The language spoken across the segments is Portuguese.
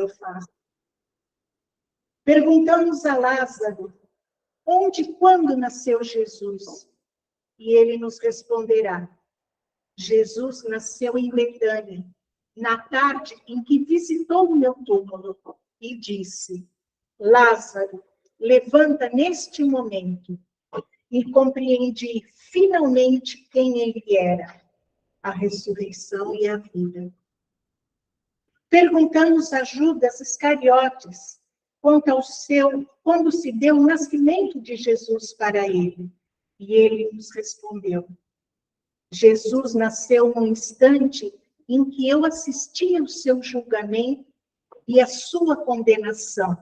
sofá. Perguntamos a Lázaro, onde e quando nasceu Jesus? E ele nos responderá, Jesus nasceu em Betânia, na tarde em que visitou o meu túmulo, e disse, Lázaro, levanta neste momento. E compreendi finalmente quem ele era, a ressurreição e a vida. Perguntamos a Judas Iscariotes quando se deu o nascimento de Jesus para ele. E ele nos respondeu, Jesus nasceu no instante em que eu assisti ao seu julgamento e à sua condenação.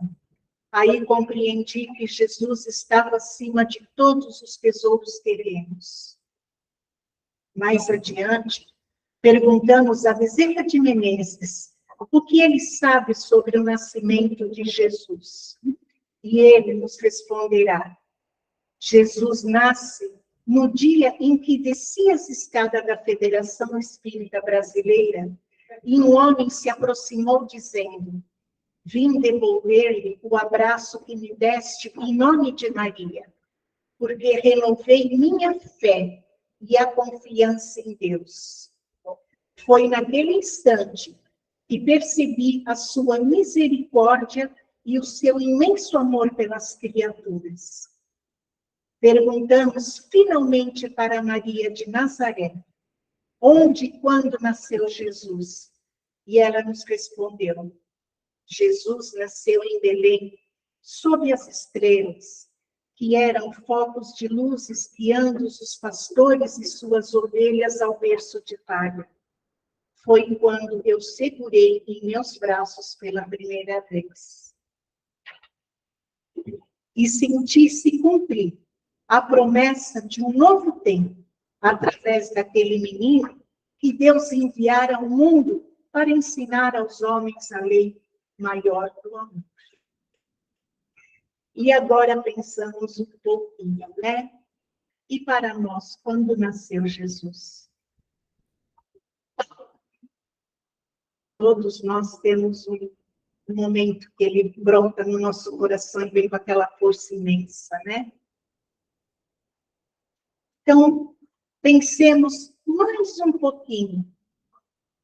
Aí compreendi que Jesus estava acima de todos os tesouros terrenos. Mais adiante, perguntamos a Bezerra de Menezes o que ele sabe sobre o nascimento de Jesus. E ele nos responderá, Jesus nasce no dia em que descia as escadas da Federação Espírita Brasileira e um homem se aproximou dizendo, vim devolver-lhe o abraço que me deste em nome de Maria, porque renovei minha fé e a confiança em Deus. Foi naquele instante que percebi a sua misericórdia e o seu imenso amor pelas criaturas. Perguntamos finalmente para Maria de Nazaré, onde e quando nasceu Jesus? E ela nos respondeu, Jesus nasceu em Belém, sob as estrelas, que eram focos de luz espiando os pastores e suas ovelhas ao berço de palha. Foi quando eu segurei em meus braços pela primeira vez. E senti-se cumprir a promessa de um novo tempo, através daquele menino que Deus enviara ao mundo para ensinar aos homens a lei maior do amor. E agora pensamos um pouquinho, né? E para nós, quando nasceu Jesus? Todos nós temos um momento que ele brota no nosso coração e vem com aquela força imensa, né? Então, pensemos mais um pouquinho.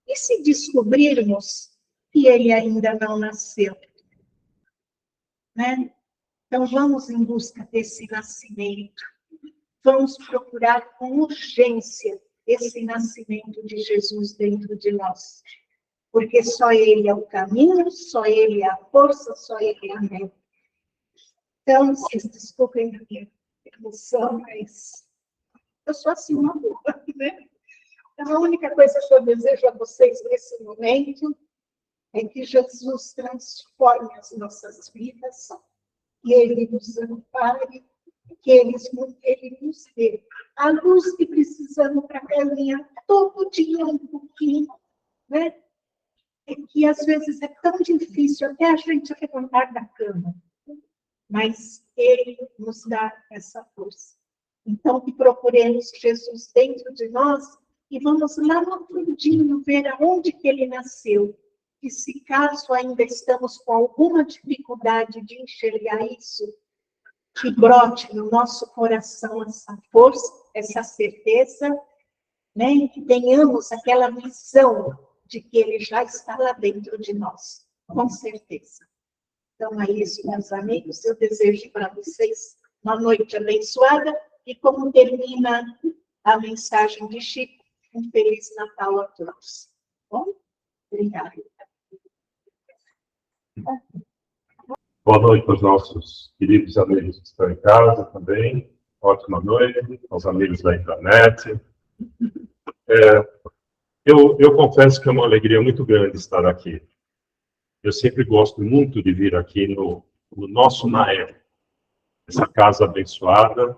E se descobrirmos que ele ainda não nasceu? Né? Então, vamos em busca desse nascimento. Vamos procurar com urgência esse nascimento de Jesus dentro de nós. Porque só ele é o caminho, só ele é a força, só ele é a meta. Então, vocês desculpem a minha emoção, mas eu sou assim uma boa, né? Então, a única coisa que eu desejo a vocês nesse momento é que Jesus transforme as nossas vidas, que ele nos ampare, que ele nos dê a luz que precisamos para caminhar todo dia um pouquinho, né? É que às vezes é tão difícil até a gente levantar da cama, mas ele nos dá essa força. Então, que procuremos Jesus dentro de nós e vamos lá no fundinho ver aonde que ele nasceu. E se caso ainda estamos com alguma dificuldade de enxergar isso, que brote no nosso coração essa força, essa certeza, né? E que tenhamos aquela visão de que ele já está lá dentro de nós, com certeza. Então, é isso, meus amigos. Eu desejo para vocês uma noite abençoada e, como termina a mensagem de Chico, um Feliz Natal a todos. Bom? Obrigada. Boa noite aos nossos queridos amigos que estão em casa também. Ótima noite aos amigos da internet. Eu confesso que é uma alegria muito grande estar aqui. Eu sempre gosto muito de vir aqui no nosso Naé, essa casa abençoada,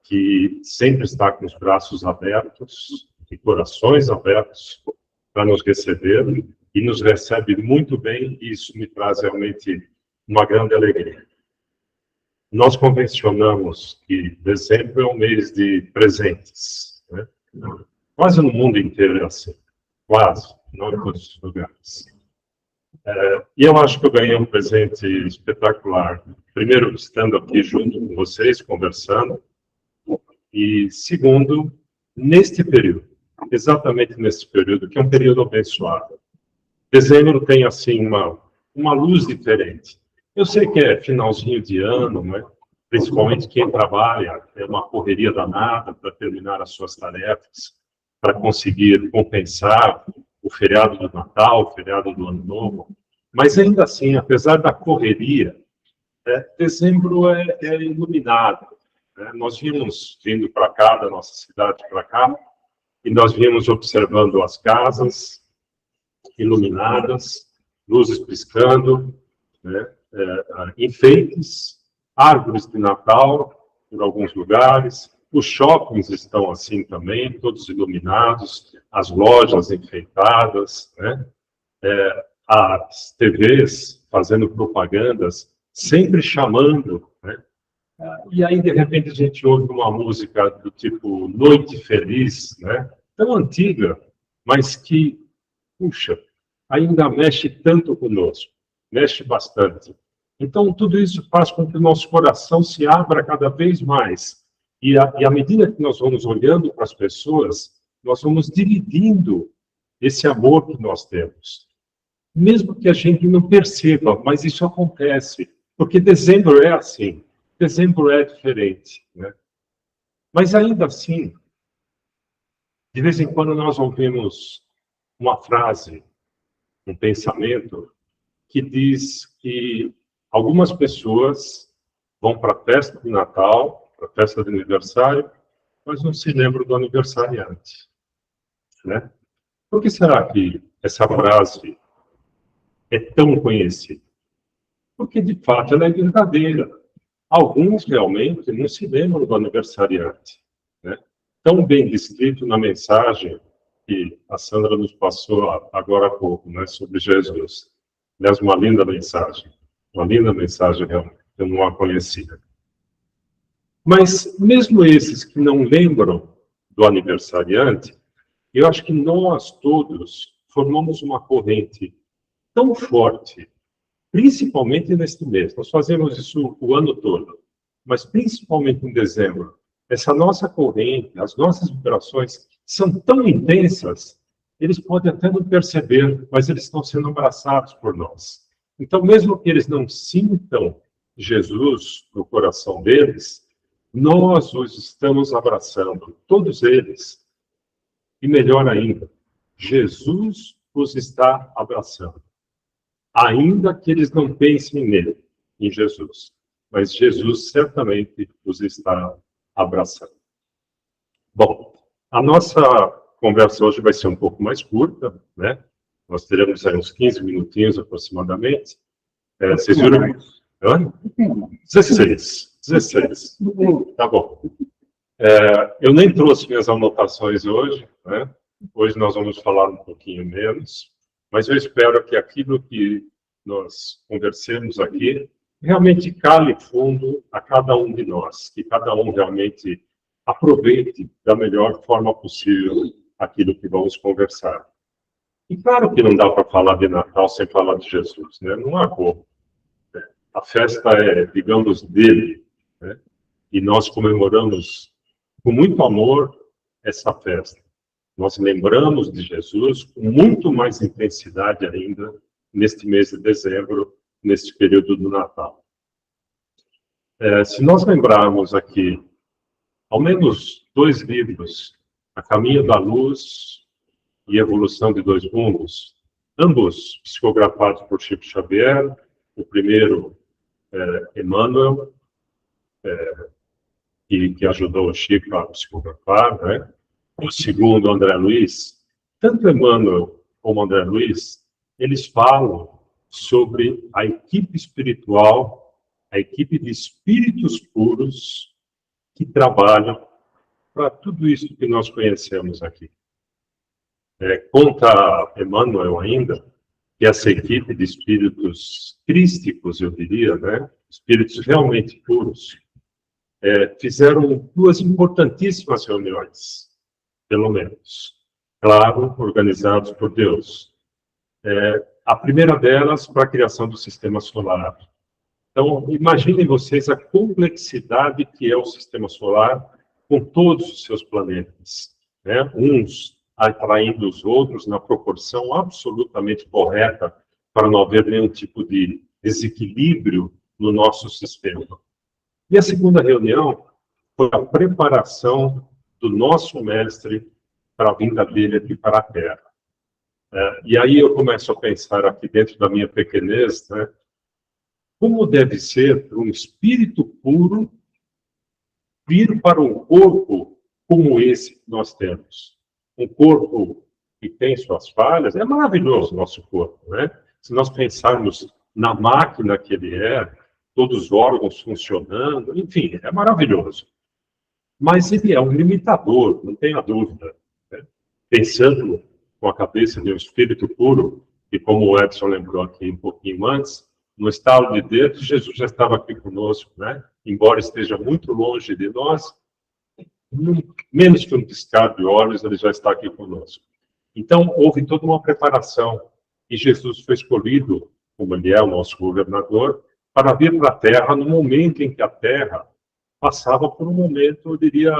que sempre está com os braços abertos e corações abertos para nos receber, e nos recebe muito bem, e isso me traz realmente uma grande alegria. Nós convencionamos que dezembro é um mês de presentes, né? Quase no mundo inteiro é assim, quase, não em todos os lugares. E eu acho que eu ganhei um presente espetacular. Primeiro, estando aqui junto com vocês, conversando. E segundo, neste período, exatamente nesse período, que é um período abençoado. Dezembro tem, assim, uma luz diferente. Eu sei que é finalzinho de ano, né? Principalmente quem trabalha, é uma correria danada para terminar as suas tarefas, para conseguir compensar o feriado do Natal, o feriado do Ano Novo. Mas ainda assim, apesar da correria, dezembro é iluminado. Né? Nós vimos vindo para cá, da nossa cidade para cá, e nós vimos observando as casas iluminadas, luzes piscando, né? Enfeites, árvores de Natal por alguns lugares, os shoppings estão assim também, todos iluminados, as lojas enfeitadas, né? As TVs fazendo propagandas, sempre chamando, né? E aí, de repente, a gente ouve uma música do tipo Noite Feliz, né? Tão antiga, mas que, puxa, ainda mexe tanto conosco, mexe bastante. Então, tudo isso faz com que o nosso coração se abra cada vez mais. E à medida que nós vamos olhando para as pessoas, nós vamos dividindo esse amor que nós temos. Mesmo que a gente não perceba, mas isso acontece. Porque dezembro é assim. Dezembro é diferente, né? Mas ainda assim, de vez em quando nós ouvimos uma frase, um pensamento, que diz que algumas pessoas vão para a festa de Natal, para a festa de aniversário, mas não se lembram do aniversariante, né? Por que será que essa frase é tão conhecida? Porque, de fato, ela é verdadeira. Alguns realmente não se lembram do aniversariante, né? Tão bem descrito na mensagem que a Sandra nos passou agora há pouco, né, sobre Jesus. Aliás, uma linda mensagem realmente, eu não a conhecia. Mas mesmo esses que não lembram do aniversariante, eu acho que nós todos formamos uma corrente tão forte, principalmente neste mês. Nós fazemos isso o ano todo, mas principalmente em dezembro. Essa nossa corrente, as nossas vibrações são tão intensas, eles podem até não perceber, mas eles estão sendo abraçados por nós. Então, mesmo que eles não sintam Jesus no coração deles, nós os estamos abraçando, todos eles. E melhor ainda, Jesus os está abraçando. Ainda que eles não pensem nele, em Jesus. Mas Jesus certamente os está abraçando. Bom, a nossa conversa hoje vai ser um pouco mais curta, né? Nós teremos aí uns 15 minutinhos aproximadamente. Vocês viram? 16. Tá bom. Eu nem trouxe minhas anotações hoje, né? Hoje nós vamos falar um pouquinho menos, mas eu espero que aquilo que nós conversemos aqui realmente cale fundo a cada um de nós, que cada um realmente aproveite da melhor forma possível aquilo que vamos conversar. E claro que não dá para falar de Natal sem falar de Jesus, né? Não há como. A festa é, digamos, dele, né? E nós comemoramos com muito amor essa festa. Nós lembramos de Jesus com muito mais intensidade ainda neste mês de dezembro, neste período do Natal. Se nós lembrarmos aqui, ao menos 2 livros, A Caminho da Luz e Evolução de Dois Mundos, ambos psicografados por Chico Xavier, o primeiro, Emmanuel, que ajudou o Chico a psicografar, né? O segundo, André Luiz. Tanto Emmanuel como André Luiz, eles falam sobre a equipe espiritual, a equipe de espíritos puros que trabalham para tudo isso que nós conhecemos aqui. Conta Emmanuel ainda que essa equipe de espíritos crísticos, eu diria, né? Espíritos realmente puros, fizeram 2 importantíssimas reuniões, pelo menos. Claro, organizados por Deus. A primeira delas, para a criação do sistema solar. Então, imaginem vocês a complexidade que é o sistema solar com todos os seus planetas, né? Uns atraindo os outros na proporção absolutamente correta para não haver nenhum tipo de desequilíbrio no nosso sistema. E a segunda reunião foi a preparação do nosso mestre para a vinda dele aqui para a Terra. E aí eu começo a pensar aqui dentro da minha pequenez, né? Como deve ser para um espírito puro vir para um corpo como esse que nós temos? Um corpo que tem suas falhas, é maravilhoso o nosso corpo, né? Se nós pensarmos na máquina que ele é, todos os órgãos funcionando, enfim, é maravilhoso. Mas ele é um limitador, não tenha dúvida, né? Pensando com a cabeça de um espírito puro, e como o Edson lembrou aqui um pouquinho antes, no estalo de dedo, Jesus já estava aqui conosco, né? Embora esteja muito longe de nós, menos que um piscar de olhos, ele já está aqui conosco. Então, houve toda uma preparação, e Jesus foi escolhido, como ele é o nosso governador, para vir para a Terra no momento em que a Terra passava por um momento, eu diria,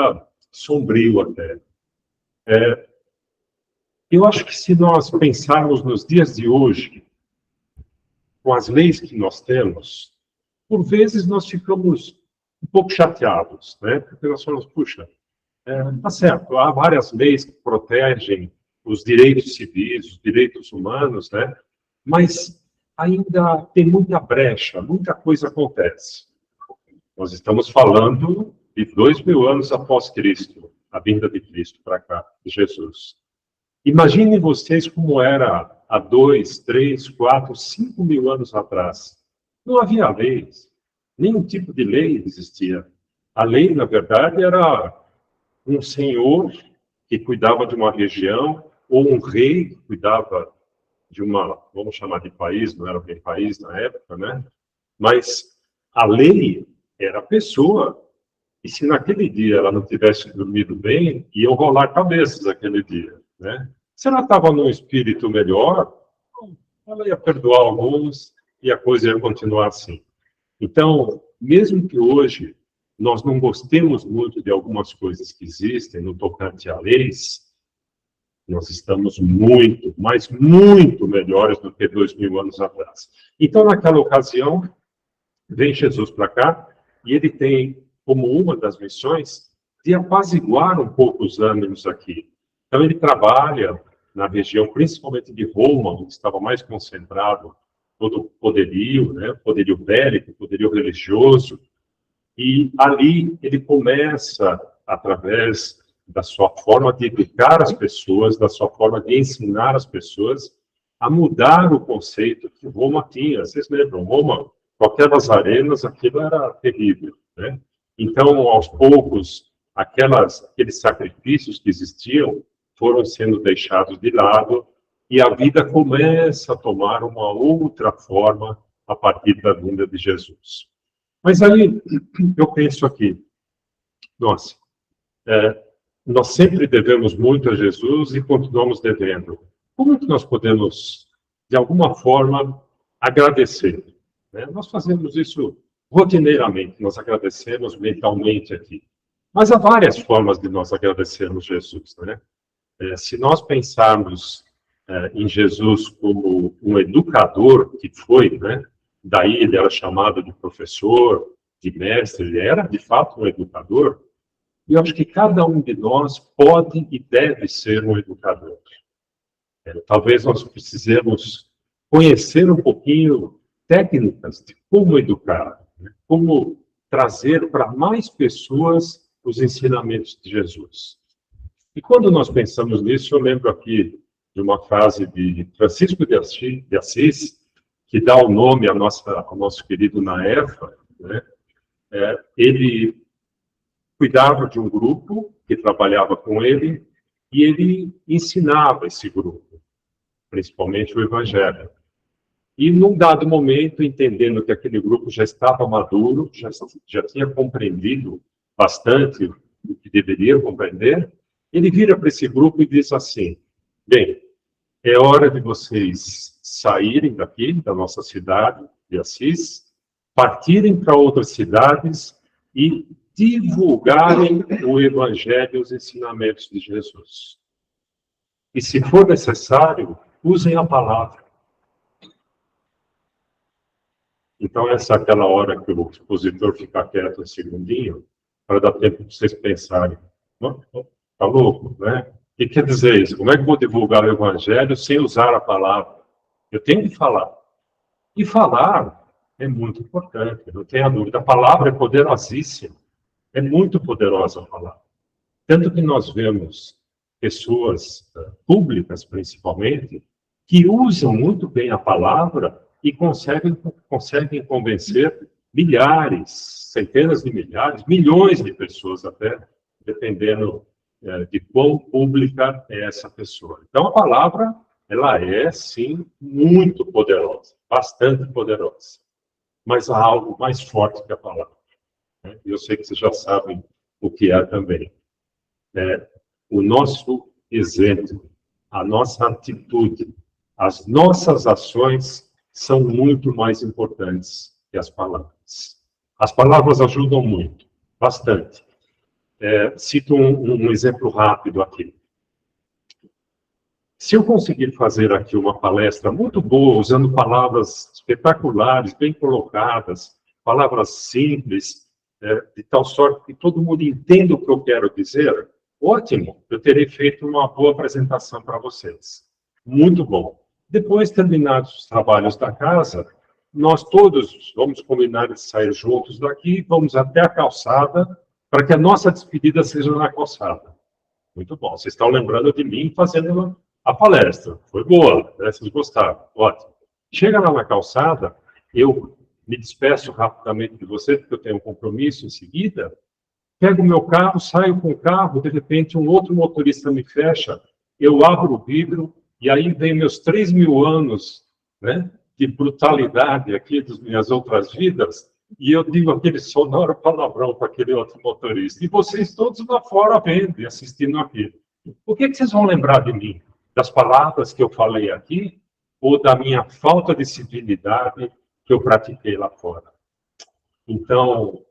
sombrio até. Eu acho que se nós pensarmos nos dias de hoje, com as leis que nós temos, por vezes nós ficamos um pouco chateados, né? Porque nós falamos, puxa, tá certo, há várias leis que protegem os direitos civis, os direitos humanos, né? Mas ainda tem muita brecha, muita coisa acontece. Nós estamos falando de 2000 anos após Cristo, a vinda de Cristo para cá, de Jesus. Imaginem vocês como era há 2, 3, 4, 5 mil anos atrás. Não havia leis, nenhum tipo de lei existia. A lei, na verdade, era um senhor que cuidava de uma região, ou um rei que cuidava de uma, vamos chamar de país, não era bem país na época, né? Mas a lei era a pessoa. E se naquele dia ela não tivesse dormido bem, iam rolar cabeças aquele dia, né? Se ela estava num espírito melhor, ela ia perdoar alguns e a coisa ia continuar assim. Então, mesmo que hoje nós não gostemos muito de algumas coisas que existem no tocante a leis, nós estamos muito, mas muito melhores do que 2000 anos atrás. Então, naquela ocasião, vem Jesus para cá e ele tem como uma das missões de apaziguar um pouco os ânimos aqui. Então, ele trabalha na região, principalmente de Roma, onde estava mais concentrado todo o poderio, né? Poderio bélico, poderio religioso. E ali ele começa, através da sua forma de educar as pessoas, da sua forma de ensinar as pessoas, a mudar o conceito que Roma tinha. Vocês lembram? Roma, com aquelas arenas, aquilo era terrível, né? Então, aos poucos, aqueles sacrifícios que existiam foram sendo deixados de lado e a vida começa a tomar uma outra forma a partir da vinda de Jesus. Mas aí, eu penso aqui, nossa, nós sempre devemos muito a Jesus e continuamos devendo. Como que nós podemos, de alguma forma, agradecer? Né? Nós fazemos isso rotineiramente, nós agradecemos mentalmente aqui. Mas há várias formas de nós agradecermos Jesus, né? Se nós pensarmos em Jesus como um educador que foi, né? Daí ele era chamado de professor, de mestre, ele era de fato um educador. E eu acho que cada um de nós pode e deve ser um educador. Talvez nós precisemos conhecer um pouquinho técnicas de como educar, né? Como trazer para mais pessoas os ensinamentos de Jesus. E quando nós pensamos nisso, eu lembro aqui de uma frase de Francisco de Assis, que dá o nome ao nosso querido Naefa, né? Ele cuidava de um grupo que trabalhava com ele e ele ensinava esse grupo, principalmente o Evangelho. E, num dado momento, entendendo que aquele grupo já estava maduro, já tinha compreendido bastante o que deveria compreender, ele vira para esse grupo e diz assim: bem, é hora de vocês saírem daqui, da nossa cidade de Assis, partirem para outras cidades e divulgarem o Evangelho e os ensinamentos de Jesus. E, se for necessário, usem a palavra. Então, essa é aquela hora que o expositor fica quieto um segundinho, para dar tempo para vocês pensarem. Está louco, né? O que quer dizer isso? Como é que eu vou divulgar o Evangelho sem usar a palavra? Eu tenho que falar. E falar é muito importante, não tenha dúvida. A palavra é poderosíssima. É muito poderosa a palavra. Tanto que nós vemos pessoas públicas, principalmente, que usam muito bem a palavra e conseguem convencer milhares, centenas de milhares, milhões de pessoas até, dependendo de quão pública é essa pessoa. Então, a palavra, ela é, sim, muito poderosa, bastante poderosa. Mas há algo mais forte que a palavra. Eu sei que vocês já sabem o que é também. O nosso exemplo, a nossa atitude, as nossas ações são muito mais importantes que as palavras. As palavras ajudam muito, bastante. Cito um exemplo rápido aqui. Se eu conseguir fazer aqui uma palestra muito boa, usando palavras espetaculares, bem colocadas, palavras simples, de tal sorte que todo mundo entenda o que eu quero dizer, ótimo, eu terei feito uma boa apresentação para vocês. Muito bom. Depois, terminados os trabalhos da casa, nós todos vamos combinar de sair juntos daqui, vamos até a calçada, para que a nossa despedida seja na calçada. Muito bom. Vocês estão lembrando de mim fazendo a palestra. Foi boa, né? Vocês gostaram. Ótimo. Chega lá na calçada, eu me despeço rapidamente de você, porque eu tenho um compromisso em seguida, pego o meu carro, saio com o carro, de repente um outro motorista me fecha, eu abro o vidro, e aí vem meus 3.000 anos, né, de brutalidade aqui das minhas outras vidas, e eu digo aquele sonoro palavrão para aquele outro motorista. E vocês todos lá fora vendo e assistindo aquilo. O que vocês vão lembrar de mim? Das palavras que eu falei aqui, ou da minha falta de civilidade que eu pratiquei lá fora? Então,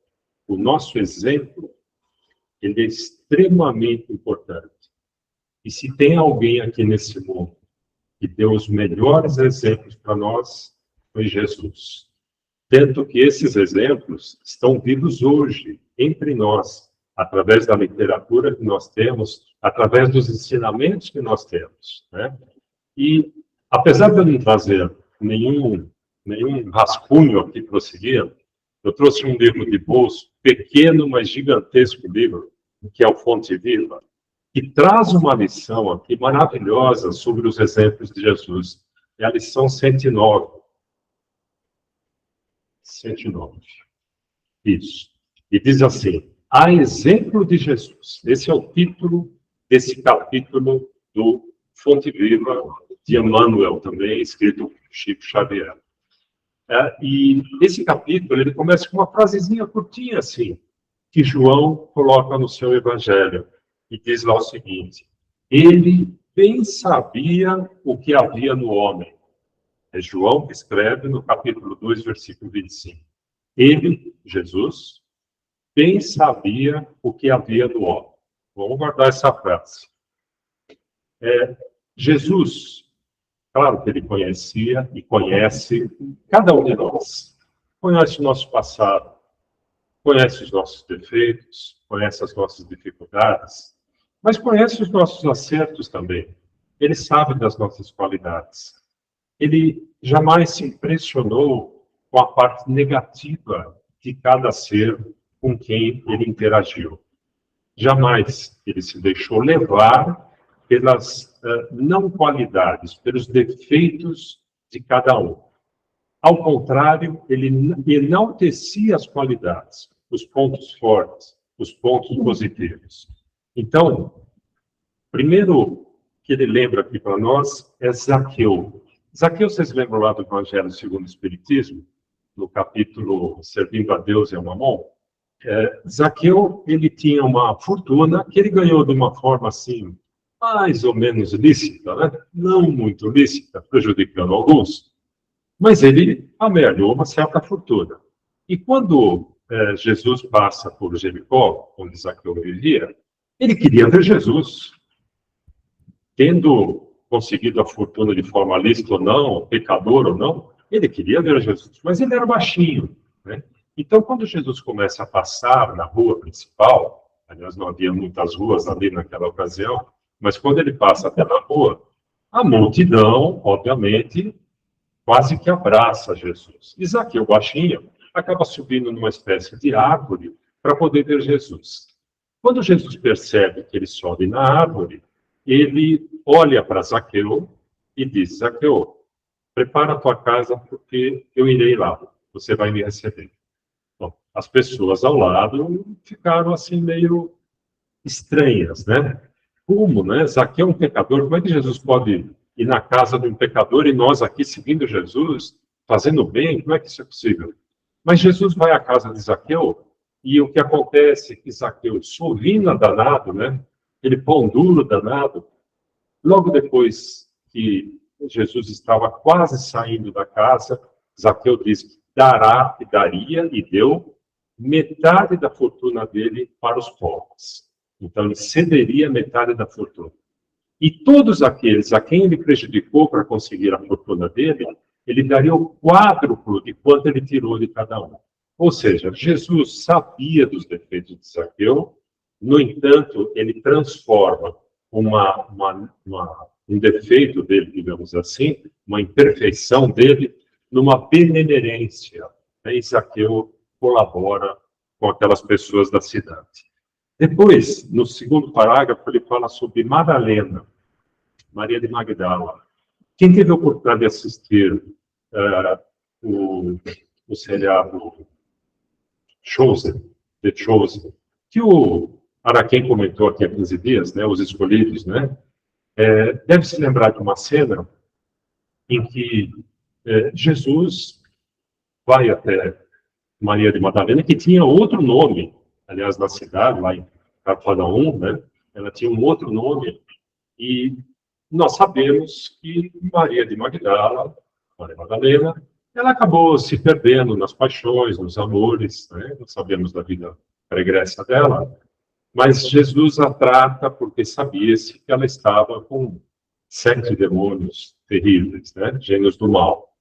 o nosso exemplo, ele é extremamente importante. E se tem alguém aqui nesse mundo que deu os melhores exemplos para nós, foi Jesus. Tanto que esses exemplos estão vivos hoje, entre nós, através da literatura que nós temos, através dos ensinamentos que nós temos, né? E, apesar de eu não trazer nenhum rascunho aqui para seguir, eu trouxe um livro de bolso, pequeno, mas gigantesco livro, que é o Fonte Viva, que traz uma lição aqui maravilhosa sobre os exemplos de Jesus. É a lição 109. 109. Isso. E diz assim: a exemplo de Jesus. Esse é o título desse capítulo do Fonte Viva, de Emmanuel, também, escrito por Chico Xavier. E esse capítulo, ele começa com uma frasezinha curtinha assim, que João coloca no seu Evangelho, e diz lá o seguinte: ele bem sabia o que havia no homem. É João que escreve no capítulo 2, versículo 25. Ele, Jesus, bem sabia o que havia no homem. Vamos guardar essa frase. Jesus, claro que ele conhecia e conhece cada um de nós. Conhece o nosso passado, conhece os nossos defeitos, conhece as nossas dificuldades, mas conhece os nossos acertos também. Ele sabe das nossas qualidades. Ele jamais se impressionou com a parte negativa de cada ser com quem ele interagiu. Jamais ele se deixou levar pelas não qualidades, pelos defeitos de cada um. Ao contrário, ele enaltecia as qualidades, os pontos fortes, os pontos positivos. Então, primeiro que ele lembra aqui para nós é Zaqueu. Zaqueu, vocês lembram lá do Evangelho segundo o Espiritismo? No capítulo Servindo a Deus e a Mamon? Zaqueu, ele tinha uma fortuna que ele ganhou de uma forma assim, mais ou menos lícita, né? Não muito lícita, prejudicando alguns, mas ele amealhou uma certa fortuna. E quando Jesus passa por Jericó, onde Zaqueu vivia, ele queria ver Jesus. Tendo conseguido a fortuna de forma lícita ou não, pecador ou não, ele queria ver Jesus, mas ele era baixinho, né? Então, quando Jesus começa a passar na rua principal, aliás, não havia muitas ruas ali naquela ocasião, mas quando ele passa pela rua, a multidão, obviamente, quase que abraça Jesus. E Zaqueu, baixinho, acaba subindo numa espécie de árvore para poder ver Jesus. Quando Jesus percebe que ele sobe na árvore, ele olha para Zaqueu e diz: Zaqueu, prepara a tua casa porque eu irei lá, você vai me receber. Bom, as pessoas ao lado ficaram assim meio estranhas, né? Como, né? Zaqueu é um pecador, como é que Jesus pode ir na casa de um pecador e nós aqui seguindo Jesus, fazendo bem? Como é que isso é possível? Mas Jesus vai à casa de Zaqueu e o que acontece é que Zaqueu, sorrindo danado, né? Ele pão duro danado, logo depois que Jesus estava quase saindo da casa, Zaqueu diz que dará e daria e deu metade da fortuna dele para os pobres. Então, ele cederia metade da fortuna. E todos aqueles a quem ele prejudicou para conseguir a fortuna dele, ele daria o quádruplo de quanto ele tirou de cada um. Ou seja, Jesus sabia dos defeitos de Zaqueu, no entanto, ele transforma um defeito dele, digamos assim, uma imperfeição dele, numa benemerência. E Zaqueu colabora com aquelas pessoas da cidade. Depois, no segundo parágrafo, ele fala sobre Madalena, Maria de Magdala. Quem teve a oportunidade de assistir o seriado Chosen, The Chosen, que o Araquém comentou aqui há 15 dias, né, Os Escolhidos, né, deve se lembrar de uma cena em que Jesus vai até Maria de Madalena, que tinha outro nome, aliás, na cidade, lá em Cafarnaum, né, ela tinha um outro nome, e nós sabemos que Maria de Magdala, Maria Madalena, ela acabou se perdendo nas paixões, nos amores, né? Nós sabemos da vida pregressa dela, mas Jesus a trata porque sabia-se que ela estava com 7 demônios terríveis, né? Gênios do mal.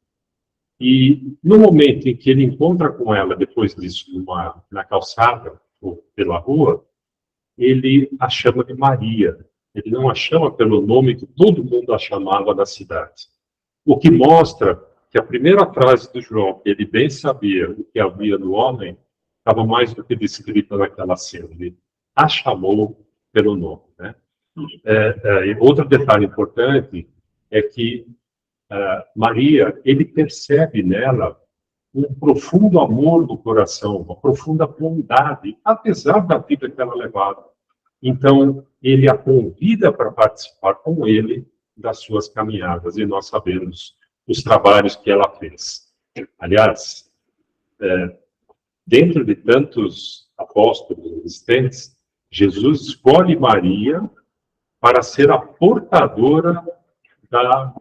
E no momento em que ele encontra com ela, depois disso, na calçada, ou pela rua, ele a chama de Maria. Ele não a chama pelo nome que todo mundo a chamava na cidade. O que mostra que a primeira frase do João, que ele bem sabia o que havia no homem, estava mais do que descrita naquela cena. Ele a chamou pelo nome. Né? Outro detalhe importante é que Maria, ele percebe nela um profundo amor do coração, uma profunda bondade, apesar da vida que ela levava. Então, ele a convida para participar com ele das suas caminhadas, e nós sabemos os trabalhos que ela fez. Aliás, dentro de tantos apóstolos existentes, Jesus escolhe Maria para ser a portadora da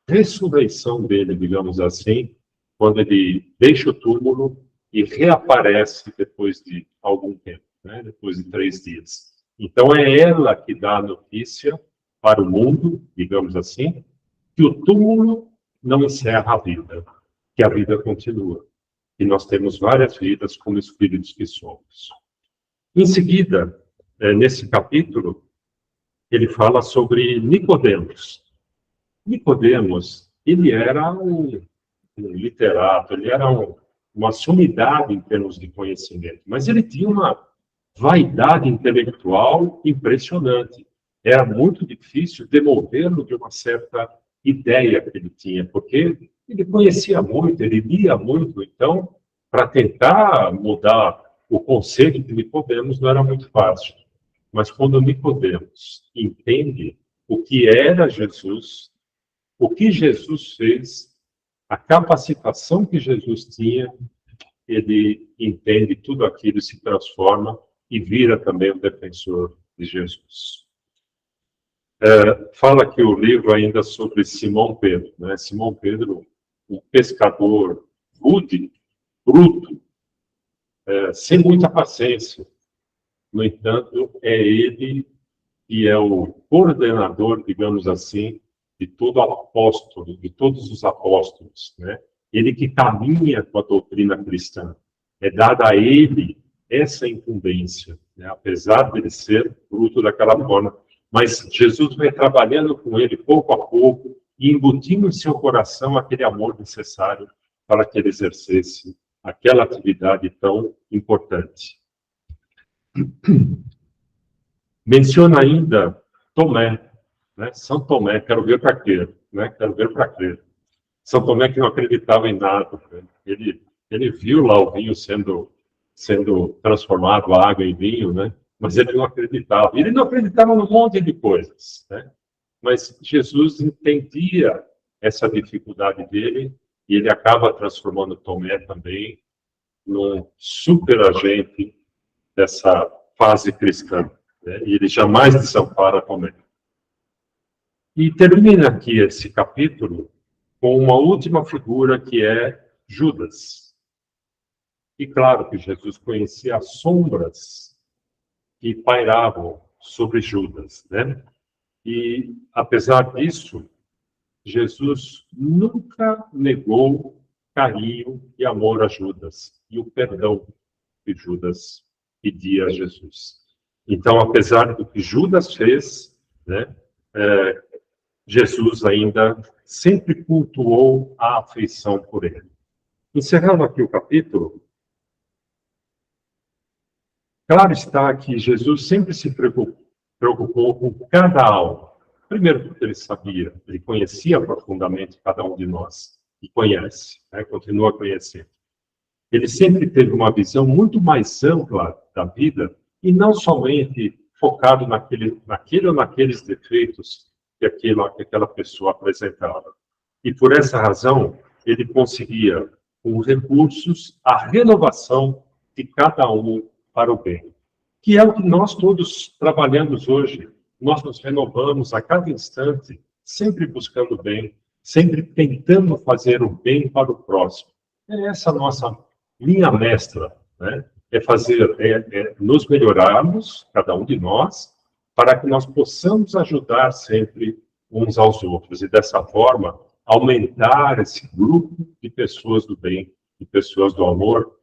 ressurreição dele, digamos assim, quando ele deixa o túmulo e reaparece depois de algum tempo, né? Depois de 3 dias. Então é ela que dá a notícia para o mundo, digamos assim, que o túmulo não encerra a vida, que a vida continua. E nós temos várias vidas como espíritos que somos. Em seguida, nesse capítulo, ele fala sobre Nicodemos. Nicodemos, ele era um literato, ele era uma sumidade em termos de conhecimento, mas ele tinha uma vaidade intelectual impressionante. Era muito difícil demovê-lo de uma certa ideia que ele tinha, porque ele conhecia muito, ele lia muito, então, para tentar mudar o conceito de Nicodemos não era muito fácil. Mas quando Nicodemos entende o que era Jesus, o que Jesus fez, a capacitação que Jesus tinha, ele entende tudo aquilo, se transforma e vira também o defensor de Jesus. Fala aqui o livro ainda sobre Simão Pedro, né? Simão Pedro, um pescador rude, bruto, sem muita paciência. No entanto, é ele que é o coordenador, digamos assim, de todo apóstolo, de todos os apóstolos, né? Ele que caminha com a doutrina cristã. É dada a ele essa incumbência, né? Apesar de ele ser fruto daquela forma. Mas Jesus vai trabalhando com ele pouco a pouco e embutindo em seu coração aquele amor necessário para que ele exercesse aquela atividade tão importante. Menciona ainda Tomé, né? São Tomé, quero ver para crer, né? Quero ver para crer. São Tomé que não acreditava em nada, né? Ele viu lá o vinho sendo transformado, a água em vinho, né? Mas ele não acreditava. Ele não acreditava num monte de coisas, né? Mas Jesus entendia essa dificuldade dele e ele acaba transformando Tomé também num super agente dessa fase cristã, né? E ele jamais desampara Tomé. E termina aqui esse capítulo com uma última figura que é Judas. E claro que Jesus conhecia as sombras que pairavam sobre Judas, né? E, apesar disso, Jesus nunca negou carinho e amor a Judas e o perdão que Judas pedia a Jesus. Então, apesar do que Judas fez, né, Jesus ainda sempre cultuou a afeição por ele. Encerrando aqui o capítulo, claro está que Jesus sempre se preocupou com cada alma. Primeiro, porque ele sabia, ele conhecia profundamente cada um de nós, e conhece, né? Continua conhecendo. Ele sempre teve uma visão muito mais ampla da vida, e não somente focado naquele ou naqueles defeitos que aquela pessoa apresentava. E por essa razão, ele conseguia, com recursos, a renovação de cada um para o bem. Que é o que nós todos trabalhamos hoje. Nós nos renovamos a cada instante, sempre buscando o bem, sempre tentando fazer o bem para o próximo. É essa a nossa linha mestra, né? É nos melhorarmos, cada um de nós, para que nós possamos ajudar sempre uns aos outros. E dessa forma, aumentar esse grupo de pessoas do bem, de pessoas do amor,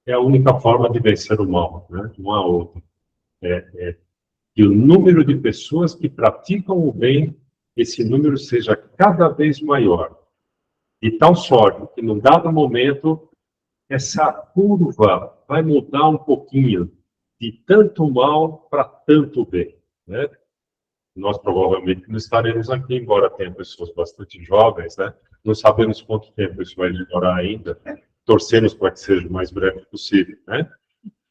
é a única forma de vencer o mal, né? Não há outra. Que o número de pessoas que praticam o bem, esse número seja cada vez maior. De tal sorte que, num dado momento, essa curva vai mudar um pouquinho, de tanto mal para tanto bem, né? Nós provavelmente não estaremos aqui, embora tenha pessoas bastante jovens, né? Não sabemos quanto tempo isso vai demorar ainda. Torcemos para que seja o mais breve possível, né?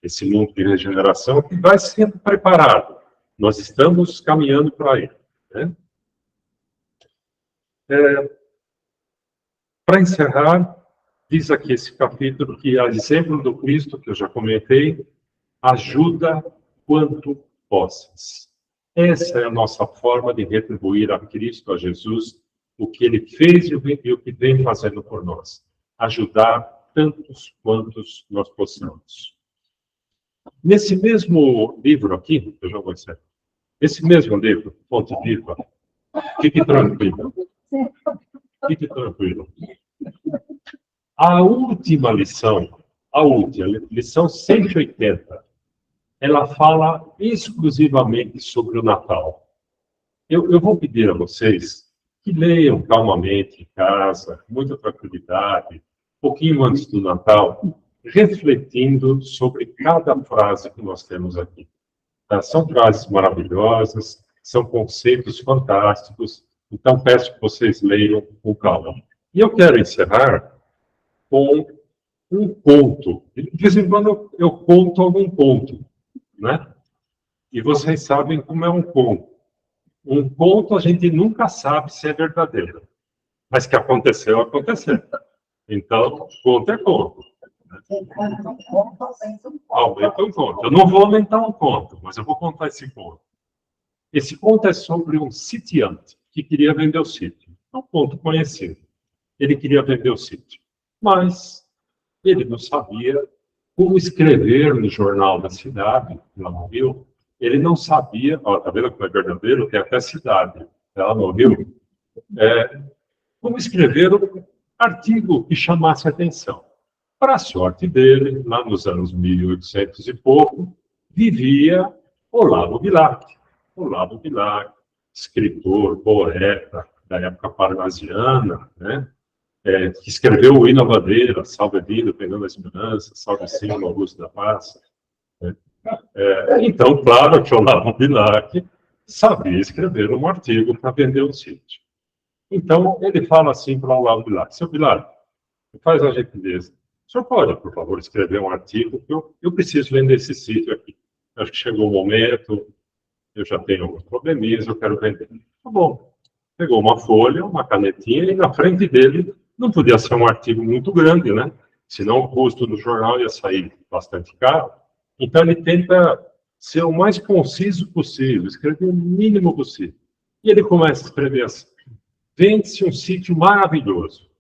Esse mundo de regeneração que vai sendo preparado. Nós estamos caminhando para ele, né? Para encerrar, diz aqui esse capítulo que, a exemplo do Cristo, que eu já comentei, ajuda quanto possas. Essa é a nossa forma de retribuir a Cristo, a Jesus, o que ele fez e o que vem fazendo por nós. Ajudar tantos quantos nós possamos. Nesse mesmo livro aqui, eu já vou encerrar. Esse mesmo livro, Fonte Viva, fique tranquilo. Fique tranquilo. A última lição, lição 180, ela fala exclusivamente sobre o Natal. Eu vou pedir a vocês que leiam calmamente em casa, com muita tranquilidade, um pouquinho antes do Natal, refletindo sobre cada frase que nós temos aqui. São frases maravilhosas, são conceitos fantásticos, então peço que vocês leiam com calma. E eu quero encerrar com um conto. De vez em quando eu conto algum conto, né? E vocês sabem como é um conto. Um conto a gente nunca sabe se é verdadeiro, mas que aconteceu, aconteceu. Então, conto é conto. Aumenta um conto. Eu não vou aumentar um conto, mas eu vou contar esse conto. Esse conto é sobre um sitiante que queria vender o sítio. É um conto conhecido. Ele queria vender o sítio. Mas ele não sabia como escrever no jornal da cidade, lá no Rio. Ele não sabia, ó, tá vendo como é verdadeiro? Tem até cidade, lá no Rio. Como escrever um artigo que chamasse atenção. Para a sorte dele, lá nos anos 1800 e pouco, vivia Olavo Bilac. Olavo Bilac, escritor, poeta da época parnasiana, né? Que escreveu o hino à bandeira, Salve a Vida, Pegando a Esperança, Salve Senhor, Augusto da Paz. Né? Então, claro que Olavo Bilac sabia escrever um artigo para vender um sítio. Então, ele fala assim para o Olavo Bilac: seu Bilac, faz a gentileza. O senhor pode, por favor, escrever um artigo, que eu preciso vender esse sítio aqui. Acho que chegou o momento, eu já tenho alguns probleminhas, eu quero vender. Tá bom. Pegou uma folha, uma canetinha, e na frente dele, não podia ser um artigo muito grande, né? Senão o custo do jornal ia sair bastante caro. Então ele tenta ser o mais conciso possível, escrever o mínimo possível. E ele começa a escrever assim: vende-se um sítio maravilhoso.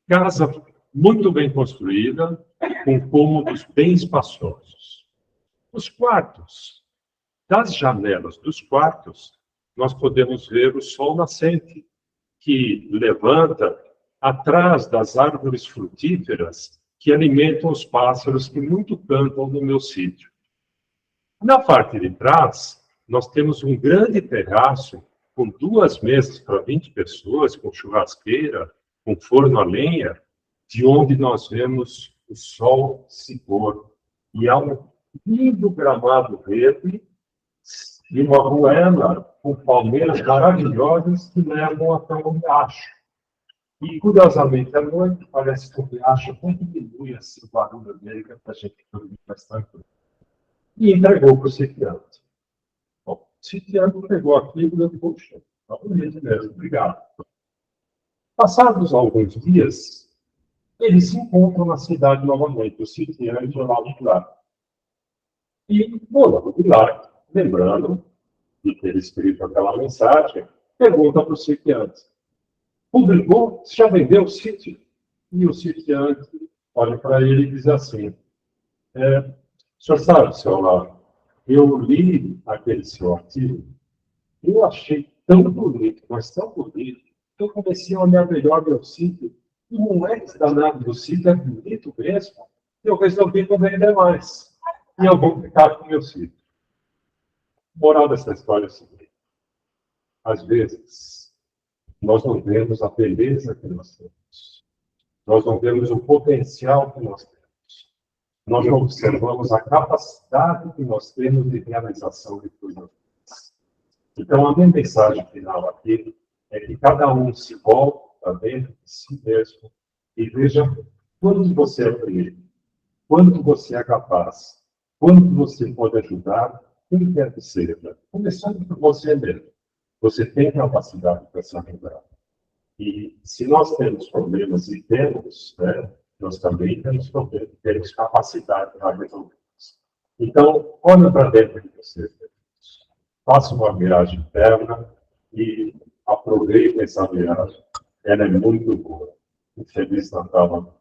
Casa muito bem construída, com cômodos bem espaçosos. Os quartos, das janelas dos quartos, nós podemos ver o sol nascente, que levanta atrás das árvores frutíferas que alimentam os pássaros que muito cantam no meu sítio. Na parte de trás, nós temos um grande terraço com 2 mesas para 20 pessoas, com churrasqueira, com forno a lenha, de onde nós vemos o sol se pôr. E há um lindo gramado verde e uma ruela com palmeiras maravilhosas que levam até o riacho. E, curiosamente, à noite, parece que o riacho diminui esse barulho dele, para a gente dormir mais tranquilo. E entregou para o sitiante. Bom, o sitiante pegou aquilo e disse: poxa, está bonito mesmo, obrigado. Passados alguns dias, eles se encontram na cidade novamente, o sitiante e o Olavo Bilac. E o Olavo Bilac, lembrando de ter escrito aquela mensagem, pergunta para o sitiante: publicou? Você já vendeu o sítio? E o sitiante olha para ele e diz assim: o senhor sabe, seu Olavo, eu li aquele seu artigo, eu achei tão bonito, mas tão bonito, que eu comecei a olhar melhor meu sítio, e não é danado do sítio, é bonito mesmo, eu resolvi não vender mais, e eu vou ficar com o meu sítio. Moral dessa história é o seguinte: às vezes, nós não vemos a beleza que nós temos, nós não vemos o potencial que nós temos, nós não observamos a capacidade que nós temos de realização de coisas. Então, a minha mensagem final aqui é que cada um se volte para dentro de si mesmo e veja quanto você é brilhante, quanto você é capaz, quanto você pode ajudar quem quer que seja, começando por você mesmo. Você tem capacidade para se ajudar. E se nós temos problemas, e temos, né, nós também temos problemas, temos capacidade para resolvê-los. Então, olhe para dentro de você. Faça uma viagem interna e aproveite essa viagem. Ela é muito boa. Um Feliz Natal.